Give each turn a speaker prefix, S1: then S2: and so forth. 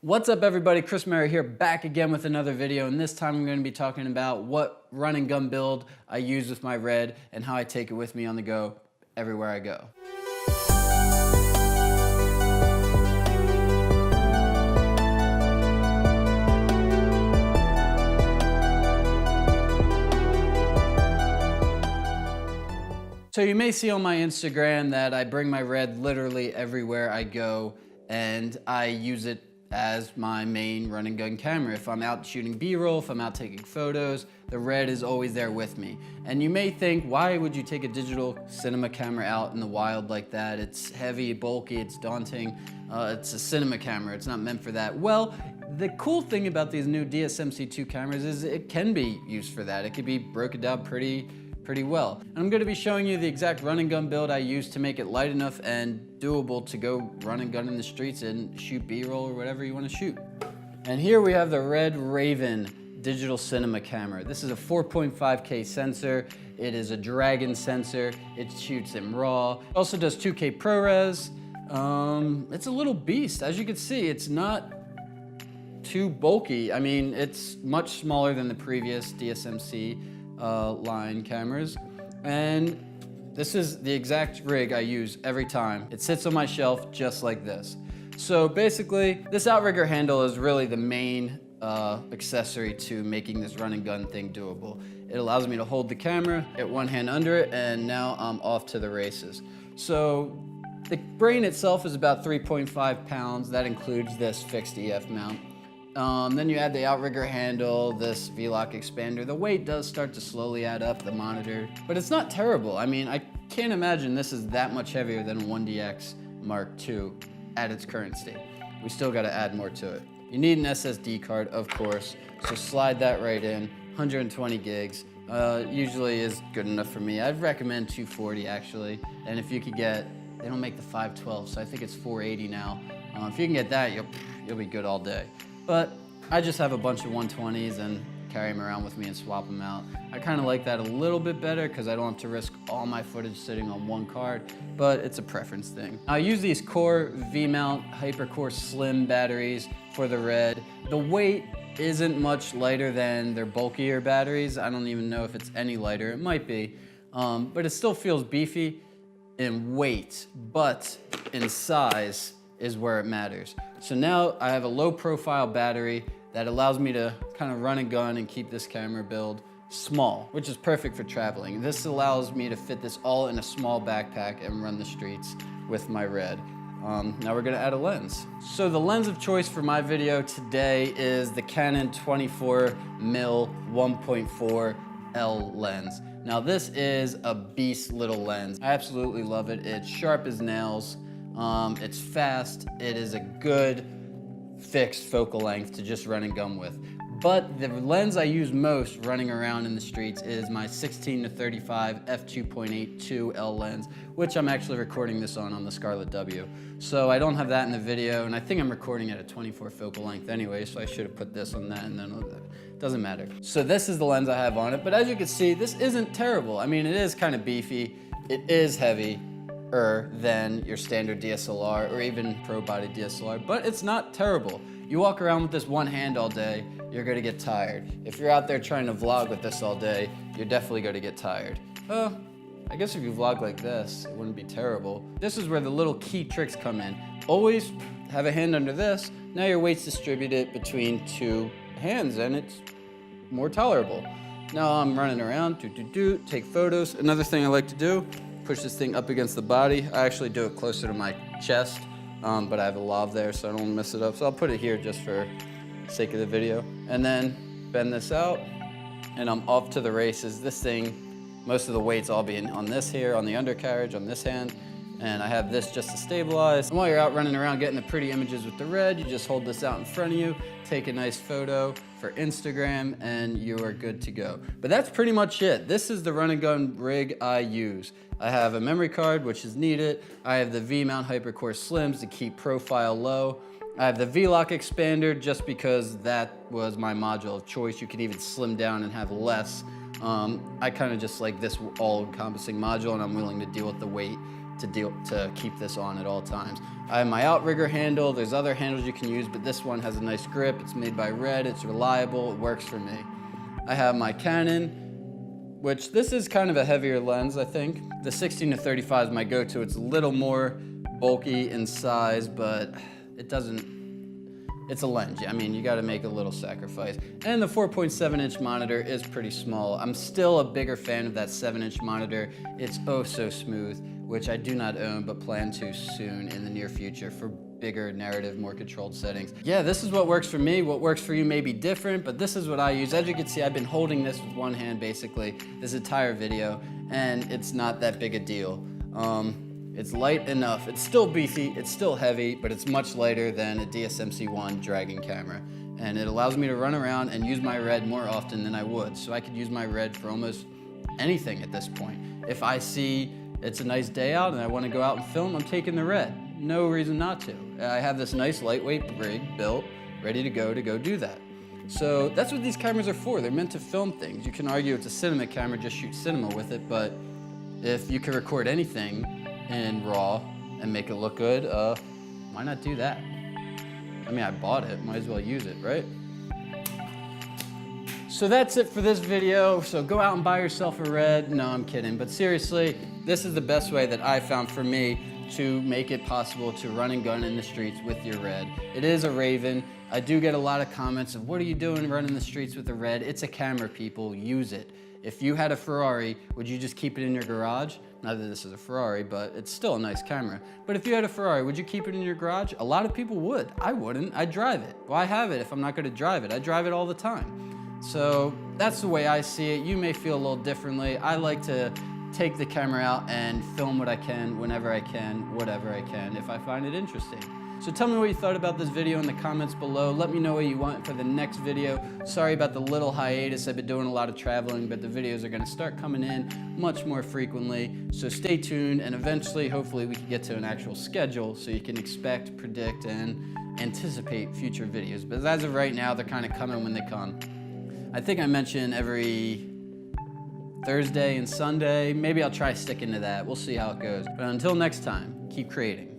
S1: What's up everybody, Chris Murray here, back again with another video, and this time I'm going to be talking about what run and gun build I use with my Red and how I take it with me on the go everywhere I go. So you may see on my Instagram that I bring my Red literally everywhere I go, and I use it as my main run and gun camera. If I'm out shooting B-roll, if I'm out taking photos, the Red is always there with me. And you may think, why would you take a digital cinema camera out in the wild like that? It's heavy, bulky, it's daunting. It's a cinema camera, it's not meant for that. Well, the cool thing about these new DSMC2 cameras is it can be used for that. It can be broken down pretty well. And I'm going to be showing you the exact run and gun build I use to make it light enough and doable to go run and gun in the streets and shoot B-roll or whatever you want to shoot. And here we have the Red Raven digital cinema camera. This is a 4.5K sensor. It is a Dragon sensor. It shoots in RAW. It also does 2K ProRes. It's a little beast. As you can see, it's not too bulky. I mean, it's much smaller than the previous DSMC line cameras, and this is the exact rig I use every time. It sits on my shelf just like this. So basically, this Outrigger handle is really the main accessory to making this run and gun thing doable. It allows me to hold the camera, get one hand under it, and now I'm off to the races. So the brain itself is about 3.5 pounds. That includes this fixed EF mount. Then you add the Outrigger handle, this V-lock expander. The weight does start to slowly add up, the monitor, but it's not terrible. I mean, I can't imagine this is that much heavier than a 1DX Mark II at its current state. We still got to add more to it. You need an SSD card, of course, so slide that right in. 120 gigs usually is good enough for me. I'd recommend 240 actually, and if you could get, they don't make the 512, so I think it's 480 now. If you can get that, you'll be good all day. But I just have a bunch of 120s and carry them around with me and swap them out. I kind of like that a little bit better because I don't have to risk all my footage sitting on one card, but it's a preference thing. I use these Core V-mount HyperCore Slim batteries for the Red. The weight isn't much lighter than their bulkier batteries. I don't even know if it's any lighter. It might be, but it still feels beefy in weight, but in size is where it matters. So now I have a low profile battery that allows me to kind of run and gun and keep this camera build small, which is perfect for traveling. This allows me to fit this all in a small backpack and run the streets with my Red. Now we're gonna add a lens. So the lens of choice for my video today is the Canon 24mm 1.4 L lens. Now this is a beast little lens. I absolutely love it. It's sharp as nails. It's fast, it is a good fixed focal length to just run and gun with. But the lens I use most running around in the streets is my 16-35 f2.82 L lens, which I'm actually recording this on the Scarlett W. So I don't have that in the video, and I think I'm recording at a 24 focal length anyway, so I should have put this on that, and then it doesn't matter. So this is the lens I have on it, but as you can see, this isn't terrible. I mean, it is kind of beefy, it is heavy, than your standard DSLR or even pro body DSLR, but it's not terrible. You walk around with this one hand all day, you're gonna get tired. If you're out there trying to vlog with this all day, you're definitely gonna get tired. I guess if you vlog like this, it wouldn't be terrible. This is where the little key tricks come in. Always have a hand under this. Now your weight's distributed between two hands and it's more tolerable. Now I'm running around, take photos. Another thing I like to do, push this thing up against the body. I actually do it closer to my chest, but I have a lav there so I don't mess it up. So I'll put it here just for the sake of the video. And then bend this out and I'm off to the races. This thing, most of the weight's all being on this here, on the undercarriage, on this hand. And I have this just to stabilize. And while you're out running around getting the pretty images with the Red, you just hold this out in front of you, take a nice photo for Instagram, and you are good to go. But that's pretty much it. This is the run and gun rig I use. I have a memory card, which is needed. I have the V-mount HyperCore Slims to keep profile low. I have the V-lock expander just because that was my module of choice. You can even slim down and have less. I kind of just like this all-encompassing module, and I'm willing to deal with the weight to keep this on at all times. I have my Outrigger handle. There's other handles you can use, but this one has a nice grip. It's made by Red. It's reliable. It works for me. I have my Canon, which this is kind of a heavier lens, I think. The 16-35 is my go-to. It's a little more bulky in size, but it doesn't, it's a lens. I mean, you gotta make a little sacrifice. And the 4.7-inch monitor is pretty small. I'm still a bigger fan of that 7-inch monitor. It's oh so smooth, which I do not own, but plan to soon in the near future for bigger narrative, more controlled settings. Yeah, this is what works for me. What works for you may be different, but this is what I use. As you can see, I've been holding this with one hand basically this entire video, and it's not that big a deal. It's light enough. It's still beefy, it's still heavy, but it's much lighter than a DSMC-1 dragging camera. And it allows me to run around and use my Red more often than I would. So I could use my Red for almost anything at this point. If I see it's a nice day out and I want to go out and film, I'm taking the Red. No reason not to. I have this nice lightweight rig built, ready to go do that. So that's what these cameras are for. They're meant to film things. You can argue it's a cinema camera, just shoot cinema with it, but if you can record anything in RAW and make it look good, why not do that? I mean, I bought it, might as well use it, right? So that's it for this video. So go out and buy yourself a Red. No, I'm kidding, but seriously, this is the best way that I found for me to make it possible to run and gun in the streets with your Red. It is a Raven. I do get a lot of comments of, what are you doing running the streets with a Red? It's a camera, people, use it. If you had a Ferrari, would you just keep it in your garage? Not that this is a Ferrari, but it's still a nice camera. But if you had a Ferrari, would you keep it in your garage? A lot of people would. I wouldn't. I'd drive it. Why have it if I'm not going to drive it? I drive it all the time. So that's the way I see it. You may feel a little differently. I like to take the camera out and film what I can, whenever I can, whatever I can, if I find it interesting. So tell me what you thought about this video in the comments below. Let me know what you want for the next video. Sorry about the little hiatus. I've been doing a lot of traveling, but the videos are gonna start coming in much more frequently. So stay tuned, and eventually, hopefully, we can get to an actual schedule so you can expect, predict, and anticipate future videos. But as of right now, they're kind of coming when they come. I think I mentioned every Thursday and Sunday. Maybe I'll try sticking to that. We'll see how it goes. But until next time, keep creating.